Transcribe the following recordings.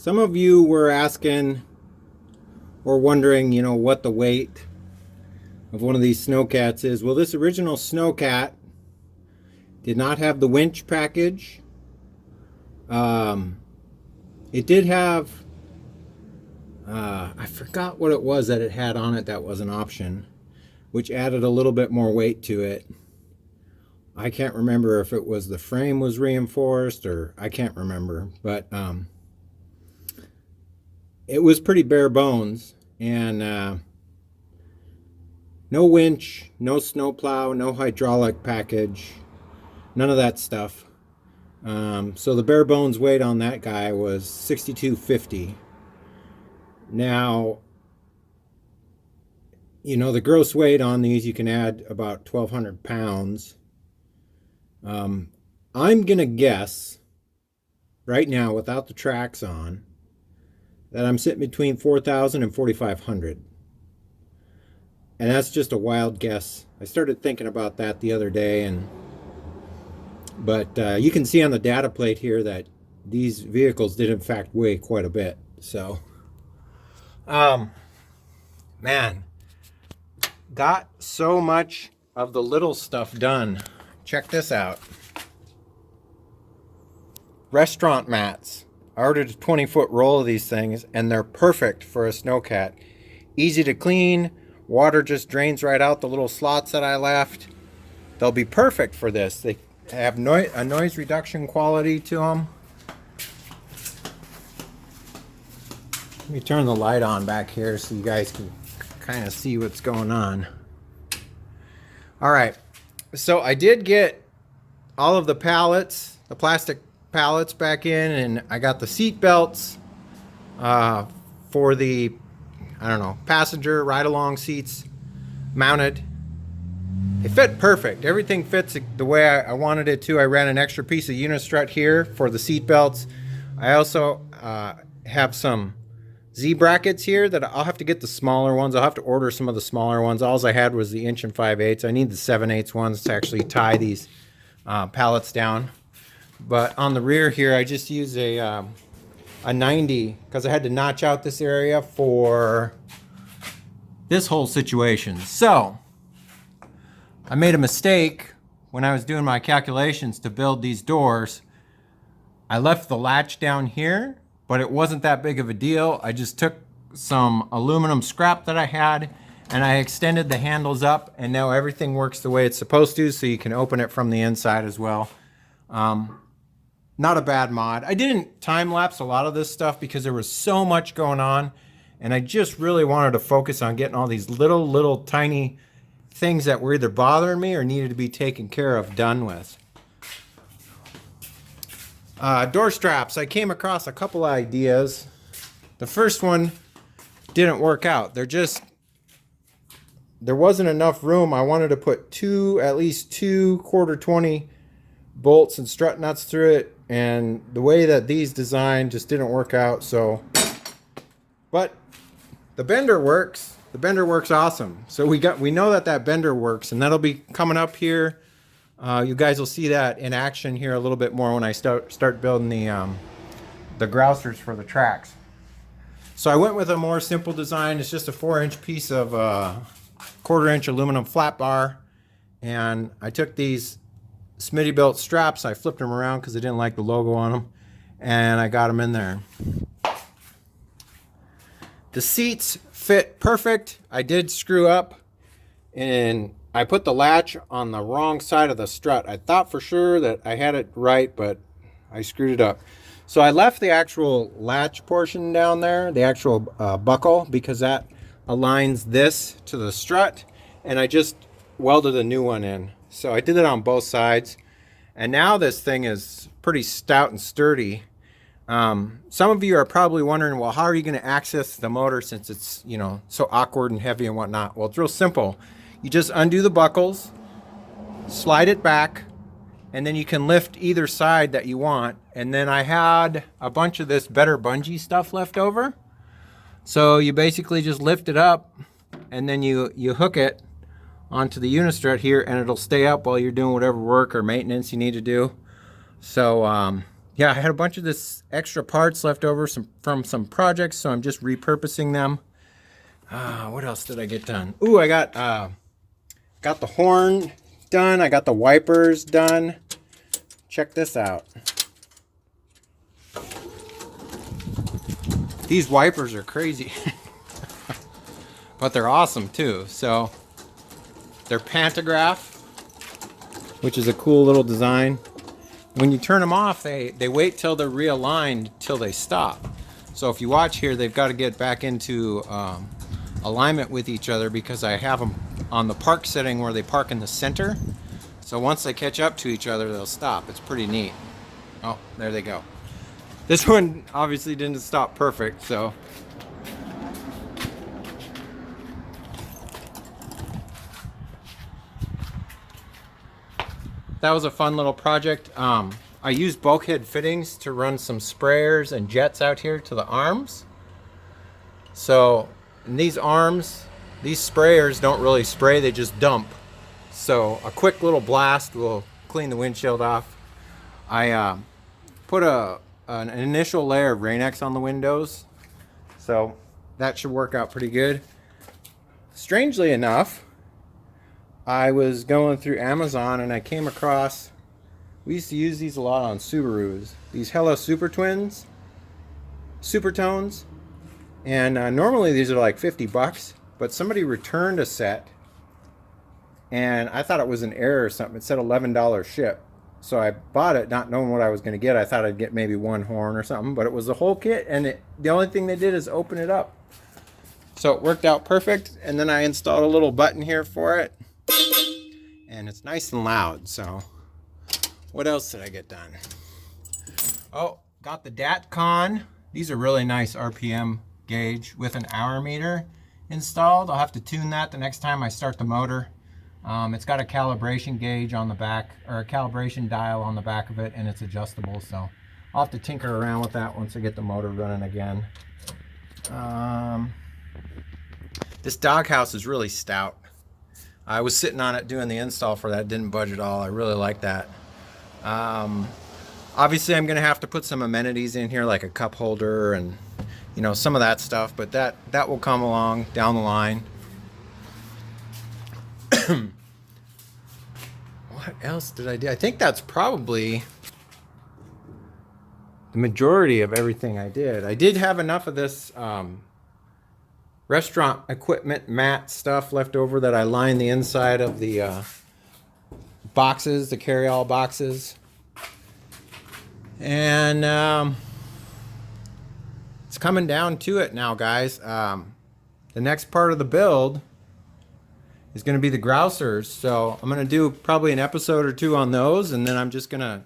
Some of you were asking or wondering, what the weight of one of these SNOWCATs is. Well, this original SNOWCAT did not have the winch package. It did have, I forgot what it was that it had on it that was an option, which added a little bit more weight to it. I can't remember if it was the frame was reinforced or I can't remember, but it was pretty bare bones, and no winch, no snowplow, no hydraulic package, none of that stuff. So the bare bones weight on that guy was 6250. Now, the gross weight on these, you can add about 1,200 pounds. I'm gonna guess right now, without the tracks on, that I'm sitting between 4,000 and 4,500. And that's just a wild guess. I started thinking about that the other day, but you can see on the data plate here that these vehicles did in fact weigh quite a bit. So, man, got so much of the little stuff done. Check this out. Restaurant mats. I ordered a 20-foot roll of these things, and they're perfect for a SNOWCAT. Easy to clean. Water just drains right out the little slots that I left. They'll be perfect for this. They have a noise reduction quality to them. Let me turn the light on back here so you guys can kind of see what's going on. All right. So I did get all of the pallets, the plastic pallets back in, and I got the seat belts for the, passenger ride-along seats mounted. They fit perfect. Everything fits the way I wanted it to. I ran an extra piece of unistrut here for the seat belts. I also have some Z-brackets here that I'll have to get the smaller ones. I'll have to order some of the smaller ones. All I had was the 1 5/8. I need the 7/8 ones to actually tie these pallets down. But on the rear here, I just use a 90 because I had to notch out this area for this whole situation. So I made a mistake when I was doing my calculations to build these doors. I left the latch down here, but it wasn't that big of a deal. I just took some aluminum scrap that I had and I extended the handles up, and now everything works the way it's supposed to, so you can open it from the inside as well. Not a bad mod. I didn't time lapse a lot of this stuff because there was so much going on, and I just really wanted to focus on getting all these little tiny things that were either bothering me or needed to be taken care of done with. Door straps. I came across a couple ideas. The first one didn't work out. There wasn't enough room. I wanted to put at least two 1/4-20 bolts and strut nuts through it, and the way that these designed just didn't work out. So, but the bender works. The bender works awesome. So we know that bender works, and that'll be coming up here. You guys will see that in action here a little bit more when I start building the grousers for the tracks. So I went with a more simple design. It's just a 4-inch piece of 1/4-inch aluminum flat bar, and I took these Smittybilt straps. I flipped them around because I didn't like the logo on them, and I got them in there. The seats fit perfect. I did screw up, and I put the latch on the wrong side of the strut. I thought for sure that I had it right, but I screwed it up. So I left the actual latch portion down there, the actual buckle, because that aligns this to the strut, and I just welded a new one in. So I did it on both sides, and now this thing is pretty stout and sturdy. Some of you are probably wondering, well, how are you going to access the motor since it's, so awkward and heavy and whatnot? Well, it's real simple. You just undo the buckles, slide it back, and then you can lift either side that you want. And then I had a bunch of this better bungee stuff left over. So you basically just lift it up, and then you hook it onto the unistrut here, and it'll stay up while you're doing whatever work or maintenance you need to do. So yeah, I had a bunch of this extra parts left over from some projects, so I'm just repurposing them. What else did I get done? Ooh, I got the horn done. I got the wipers done. Check this out. These wipers are crazy, but they're awesome too. So they're pantograph, which is a cool little design. When you turn them off, they wait till they're realigned till they stop. So if you watch here, they've got to get back into alignment with each other because I have them on the park setting where they park in the center. So once they catch up to each other, they'll stop. It's pretty neat. Oh, there they go. This one obviously didn't stop perfect, so. That was a fun little project. I used bulkhead fittings to run some sprayers and jets out here to the arms. So in these arms, these sprayers don't really spray, they just dump. So a quick little blast will clean the windshield off. I put an initial layer of Rain-X on the windows, so that should work out pretty good. Strangely enough, I was going through Amazon and I came across, we used to use these a lot on Subarus, these Hello Super Twins, Supertones, and normally these are like 50 bucks, but somebody returned a set and I thought it was an error or something. It said $11 ship. So I bought it not knowing what I was going to get. I thought I'd get maybe one horn or something, but it was the whole kit, and the only thing they did is open it up. So it worked out perfect, and then I installed a little button here for it, and it's nice and loud. So what else did I get done? Oh, got the DATCON. These are really nice RPM gauge with an hour meter installed. I'll have to tune that the next time I start the motor. It's got a calibration gauge on the back, or a calibration dial on the back of it, and it's adjustable, so I'll have to tinker around with that once I get the motor running again. This doghouse is really stout. I was sitting on it doing the install for that, didn't budge at all. I really like that. Obviously I'm gonna have to put some amenities in here like a cup holder and some of that stuff, but that will come along down the line. What else did I do? I think that's probably the majority of everything I did. I did have enough of this restaurant equipment mat stuff left over that I lined the inside of the boxes, the carry-all boxes. And it's coming down to it now, guys. The next part of the build is going to be the grousers. So I'm going to do probably an episode or two on those, and then I'm just going to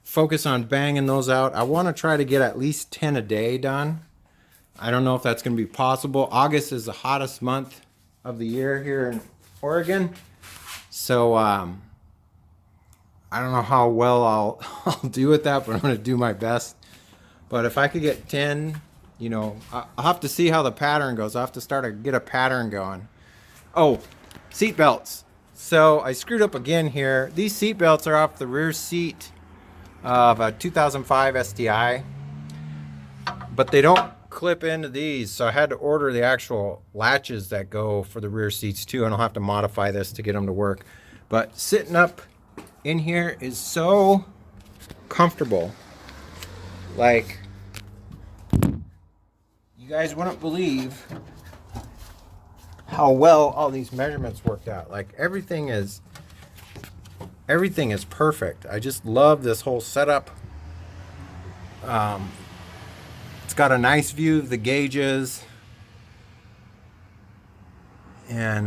focus on banging those out. I want to try to get at least 10 a day done. I don't know if that's going to be possible. August is the hottest month of the year here in Oregon. So I don't know how well I'll do with that, but I'm going to do my best. But if I could get 10, I'll have to see how the pattern goes. I'll have to get a pattern going. Oh, seat belts. So I screwed up again here. These seat belts are off the rear seat of a 2005 STI, but they don't clip into these, so I had to order the actual latches that go for the rear seats too, and I'll have to modify this to get them to work. But sitting up in here is so comfortable. Like, you guys wouldn't believe how well all these measurements worked out. Like, everything is perfect. I just love this whole setup. It's got a nice view of the gauges, and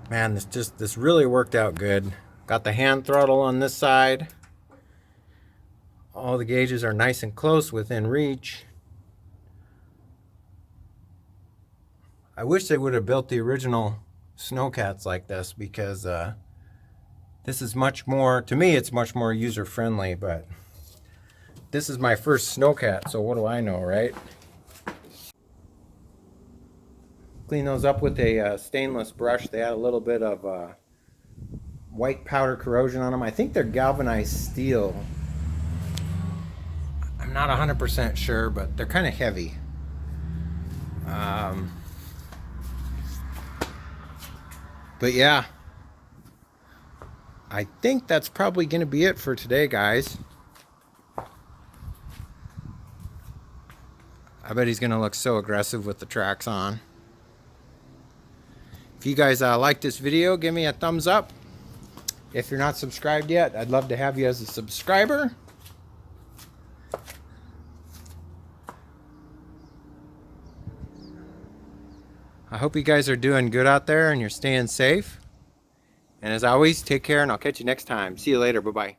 man, this really worked out good. Got the hand throttle on this side. All the gauges are nice and close within reach. I wish they would have built the original SNOWCATs like this, because this is much more, to me it's much more user friendly, but this is my first SNOWCAT, so what do I know, right? Clean those up with a stainless brush. They had a little bit of white powder corrosion on them. I think they're galvanized steel. I'm not 100% sure, but they're kind of heavy. But yeah, I think that's probably going to be it for today, guys. I bet he's going to look so aggressive with the tracks on. If you guys like this video, give me a thumbs up. If you're not subscribed yet, I'd love to have you as a subscriber. I hope you guys are doing good out there and you're staying safe. And as always, take care and I'll catch you next time. See you later. Bye-bye.